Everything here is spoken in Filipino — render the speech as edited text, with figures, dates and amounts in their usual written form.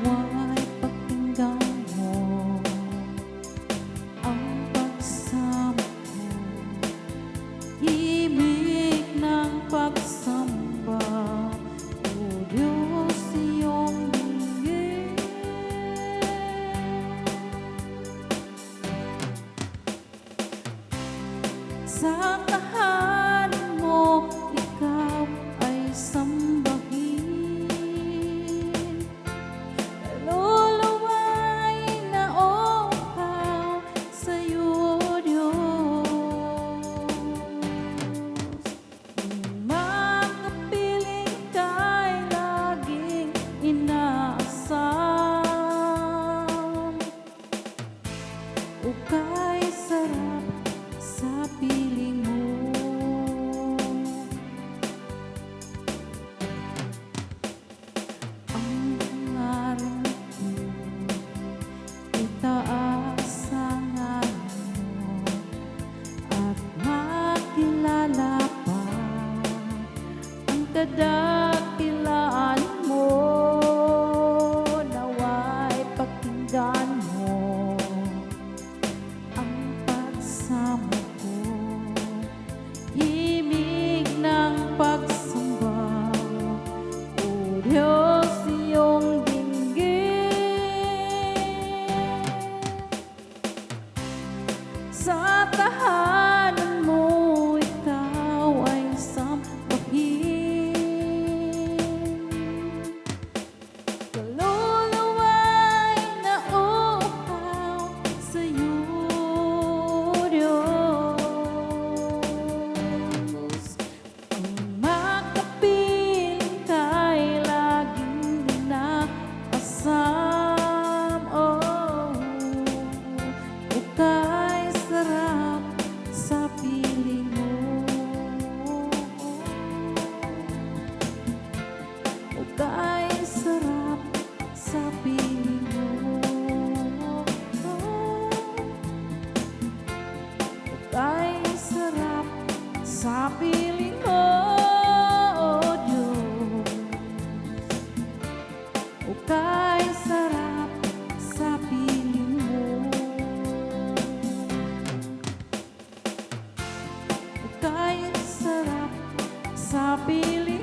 nawa'y pakinggan mo ang pagsama ko, himig ng pagsamba, O Diyos, iyong dinggin. Sa tahanan mo, ikaw ay sambahin. Naluluway na uhaw sa'yo, Diyos. Kung makapiling ka'y laging inaasam, o ka'y sarap sa piling mo. Ang pangarap ko, itaas ang ngalan mo at makilala pa ang kadakilaan mo. Nawa'y pakinggan mo ang pagsama ko, himig ng pagsamba, O Diyos, iyong dinggin. Sa tahanan mo, ikaw ay sambahin. Kaluluway na uhaw sa'yo, Diyos. Kung makapiling ka'y laging inaasam, o ka'y sarap sa piling mo, o ka'y sarap sa piling mo, o ka'y sarap sa piling mo, O Diyos. O ka'y sarap sa piling mo, o ka'y sarap sa piling